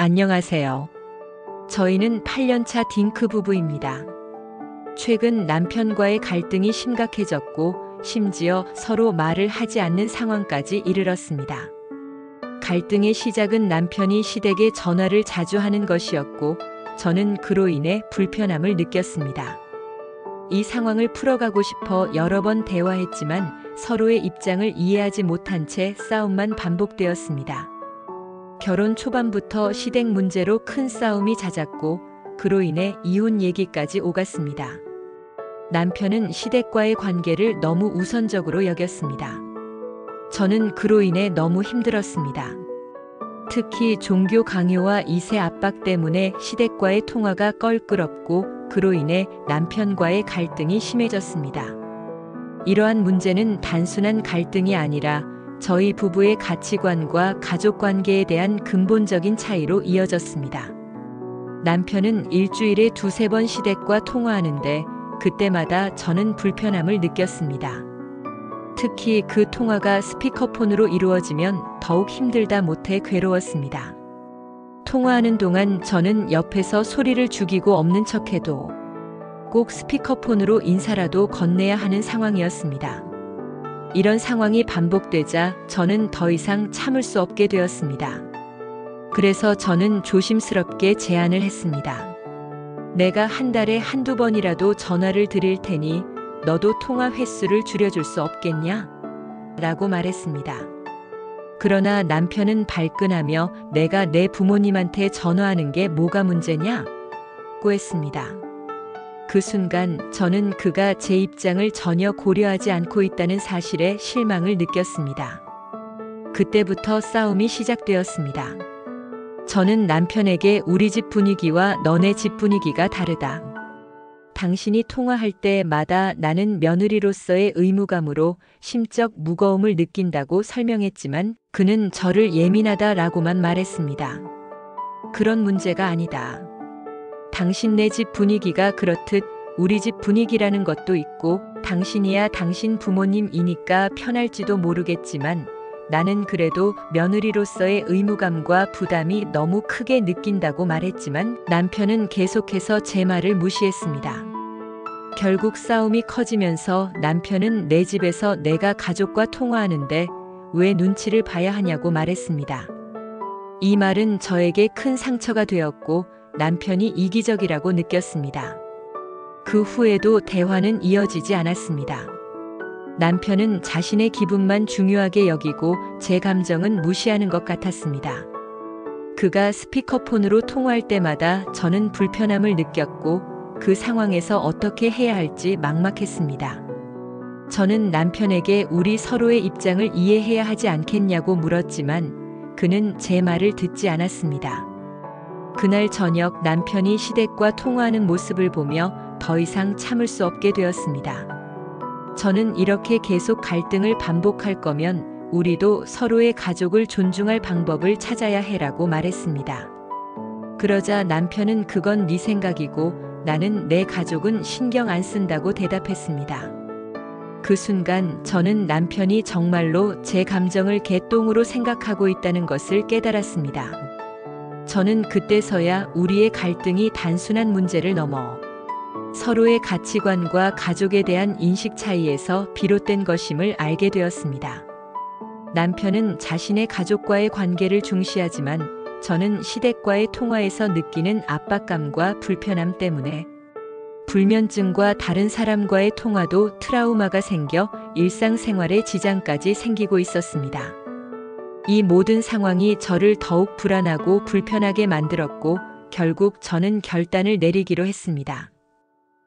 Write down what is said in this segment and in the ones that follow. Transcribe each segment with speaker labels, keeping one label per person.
Speaker 1: 안녕하세요. 저희는 8년차 딩크 부부입니다. 최근 남편과의 갈등이 심각해졌고 심지어 서로 말을 하지 않는 상황까지 이르렀습니다. 갈등의 시작은 남편이 시댁에 전화를 자주 하는 것이었고 저는 그로 인해 불편함을 느꼈습니다. 이 상황을 풀어가고 싶어 여러 번 대화했지만 서로의 입장을 이해하지 못한 채 싸움만 반복되었습니다. 결혼 초반부터 시댁 문제로 큰 싸움이 잦았고 그로 인해 이혼 얘기까지 오갔습니다. 남편은 시댁과의 관계를 너무 우선적으로 여겼습니다. 저는 그로 인해 너무 힘들었습니다. 특히 종교 강요와 2세 압박 때문에 시댁과의 통화가 껄끄럽고 그로 인해 남편과의 갈등이 심해졌습니다. 이러한 문제는 단순한 갈등이 아니라 저희 부부의 가치관과 가족 관계에 대한 근본적인 차이로 이어졌습니다. 남편은 일주일에 2~3번 시댁과 통화하는데 그때마다 저는 불편함을 느꼈습니다. 특히 그 통화가 스피커폰으로 이루어지면 더욱 힘들다 못해 괴로웠습니다. 통화하는 동안 저는 옆에서 소리를 죽이고 없는 척해도 꼭 스피커폰으로 인사라도 건네야 하는 상황이었습니다. 이런 상황이 반복되자 저는 더 이상 참을 수 없게 되었습니다. 그래서 저는 조심스럽게 제안을 했습니다. 내가 한 달에 한두 번이라도 전화를 드릴 테니 너도 통화 횟수를 줄여줄 수 없겠냐? 라고 말했습니다. 그러나 남편은 발끈하며 내가 내 부모님한테 전화하는 게 뭐가 문제냐? 고 했습니다. 그 순간 저는 그가 제 입장을 전혀 고려하지 않고 있다는 사실에 실망을 느꼈습니다. 그때부터 싸움이 시작되었습니다. 저는 남편에게 우리 집 분위기와 너네 집 분위기가 다르다. 당신이 통화할 때마다 나는 며느리로서의 의무감으로 심적 무거움을 느낀다고 설명했지만 그는 저를 예민하다라고만 말했습니다. 그런 문제가 아니다. 당신네 집 분위기가 그렇듯 우리 집 분위기라는 것도 있고 당신이야 당신 부모님이니까 편할지도 모르겠지만 나는 그래도 며느리로서의 의무감과 부담이 너무 크게 느낀다고 말했지만 남편은 계속해서 제 말을 무시했습니다. 결국 싸움이 커지면서 남편은 내 집에서 내가 가족과 통화하는데 왜 눈치를 봐야 하냐고 말했습니다. 이 말은 저에게 큰 상처가 되었고 남편이 이기적이라고 느꼈습니다. 그 후에도 대화는 이어지지 않았습니다. 남편은 자신의 기분만 중요하게 여기고 제 감정은 무시하는 것 같았습니다. 그가 스피커폰으로 통화할 때마다 저는 불편함을 느꼈고 그 상황에서 어떻게 해야 할지 막막했습니다. 저는 남편에게 우리 서로의 입장을 이해해야 하지 않겠냐고 물었지만 그는 제 말을 듣지 않았습니다. 그날 저녁 남편이 시댁과 통화하는 모습을 보며 더 이상 참을 수 없게 되었습니다. 저는 이렇게 계속 갈등을 반복할 거면 우리도 서로의 가족을 존중할 방법을 찾아야 해라고 말했습니다. 그러자 남편은 그건 네 생각이고 나는 내 가족은 신경 안 쓴다고 대답했습니다. 그 순간 저는 남편이 정말로 제 감정을 개똥으로 생각하고 있다는 것을 깨달았습니다. 저는 그때서야 우리의 갈등이 단순한 문제를 넘어 서로의 가치관과 가족에 대한 인식 차이에서 비롯된 것임을 알게 되었습니다. 남편은 자신의 가족과의 관계를 중시하지만 저는 시댁과의 통화에서 느끼는 압박감과 불편함 때문에 불면증과 다른 사람과의 통화도 트라우마가 생겨 일상생활에 지장까지 생기고 있었습니다. 이 모든 상황이 저를 더욱 불안하고 불편하게 만들었고 결국 저는 결단을 내리기로 했습니다.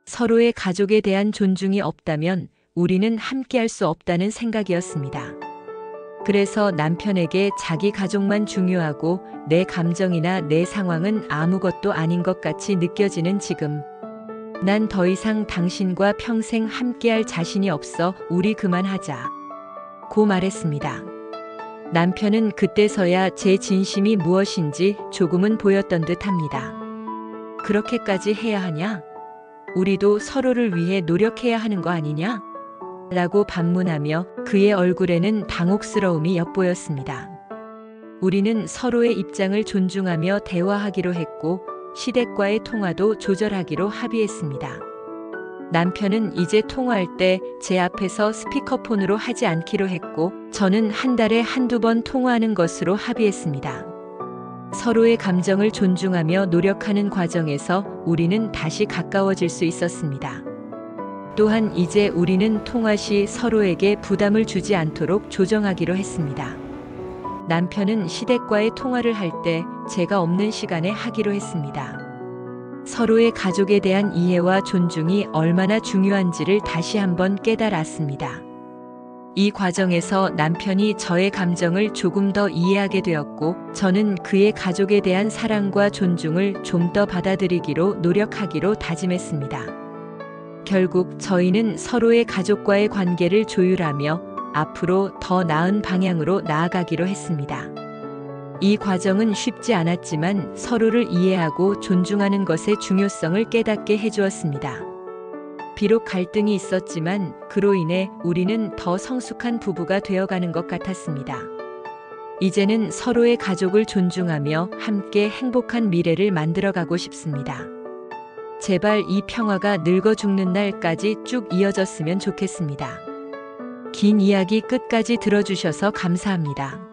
Speaker 1: 서로의 가족에 대한 존중이 없다면 우리는 함께할 수 없다는 생각이었습니다. 그래서 남편에게 자기 가족만 중요하고 내 감정이나 내 상황은 아무것도 아닌 것 같이 느껴지는 지금 난 더 이상 당신과 평생 함께할 자신이 없어 우리 그만하자 고 말했습니다. 남편은 그때서야 제 진심이 무엇인지 조금은 보였던 듯합니다. 그렇게까지 해야 하냐? 우리도 서로를 위해 노력해야 하는 거 아니냐? 라고 반문하며 그의 얼굴에는 당혹스러움이 엿보였습니다. 우리는 서로의 입장을 존중하며 대화하기로 했고 시댁과의 통화도 조절하기로 합의했습니다. 남편은 이제 통화할 때 제 앞에서 스피커폰으로 하지 않기로 했고 저는 한 달에 한두 번 통화하는 것으로 합의했습니다. 서로의 감정을 존중하며 노력하는 과정에서 우리는 다시 가까워질 수 있었습니다. 또한 이제 우리는 통화 시 서로에게 부담을 주지 않도록 조정하기로 했습니다. 남편은 시댁과의 통화를 할 때 제가 없는 시간에 하기로 했습니다. 서로의 가족에 대한 이해와 존중이 얼마나 중요한지를 다시 한번 깨달았습니다. 이 과정에서 남편이 저의 감정을 조금 더 이해하게 되었고, 저는 그의 가족에 대한 사랑과 존중을 좀 더 받아들이기로 노력하기로 다짐했습니다. 결국 저희는 서로의 가족과의 관계를 조율하며 앞으로 더 나은 방향으로 나아가기로 했습니다. 이 과정은 쉽지 않았지만 서로를 이해하고 존중하는 것의 중요성을 깨닫게 해주었습니다. 비록 갈등이 있었지만 그로 인해 우리는 더 성숙한 부부가 되어가는 것 같았습니다. 이제는 서로의 가족을 존중하며 함께 행복한 미래를 만들어가고 싶습니다. 제발 이 평화가 늙어 죽는 날까지 쭉 이어졌으면 좋겠습니다. 긴 이야기 끝까지 들어주셔서 감사합니다.